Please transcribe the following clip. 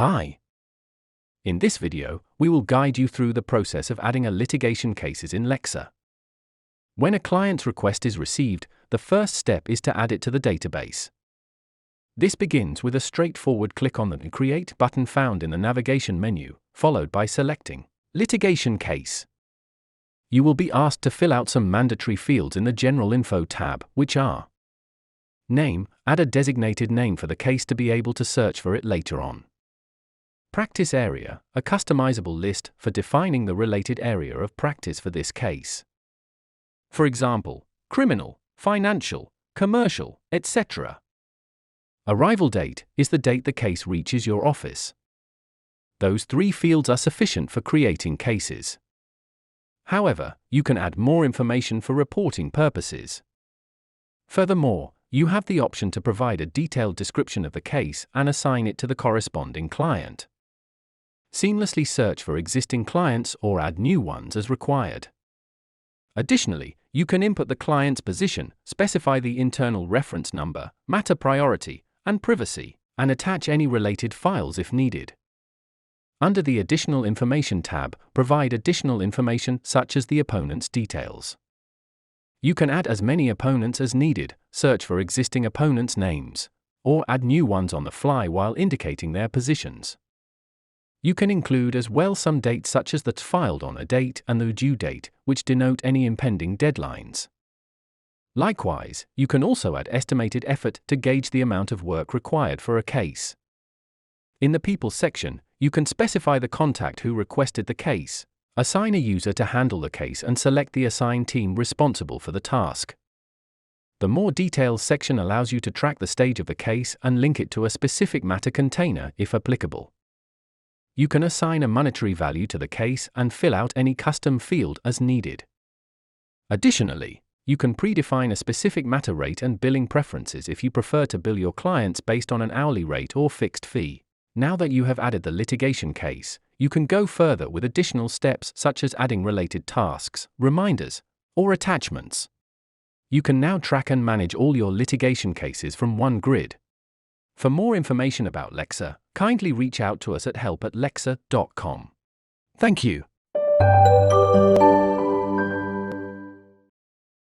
Hi. In this video, we will guide you through the process of adding a litigation cases in Lexzur. When a client's request is received, the first step is to add it to the database. This begins with a straightforward click on the Create button found in the navigation menu, followed by selecting Litigation Case. You will be asked to fill out some mandatory fields in the General Info tab, which are Name, add a designated name for the case to be able to search for it later on. Practice Area, a customizable list for defining the related area of practice for this case. For example, criminal, financial, commercial, etc. Arrival date is the date the case reaches your office. Those three fields are sufficient for creating cases. However, you can add more information for reporting purposes. Furthermore, you have the option to provide a detailed description of the case and assign it to the corresponding client. Seamlessly search for existing clients or add new ones as required. Additionally, you can input the client's position, specify the internal reference number, matter priority, and privacy, and attach any related files if needed. Under the Additional Information tab, provide additional information such as the opponent's details. You can add as many opponents as needed, search for existing opponents' names, or add new ones on the fly while indicating their positions. You can include as well some dates such as that's filed on a date and the due date, which denote any impending deadlines. Likewise, you can also add estimated effort to gauge the amount of work required for a case. In the People section, you can specify the contact who requested the case, assign a user to handle the case and select the assigned team responsible for the task. The More Details section allows you to track the stage of the case and link it to a specific matter container if applicable. You can assign a monetary value to the case and fill out any custom field as needed. Additionally, you can predefine a specific matter rate and billing preferences if you prefer to bill your clients based on an hourly rate or fixed fee. Now that you have added the litigation case, you can go further with additional steps such as adding related tasks, reminders, or attachments. You can now track and manage all your litigation cases from one grid. For more information about Lexzur, kindly reach out to us at help@lexzur.com. Thank you.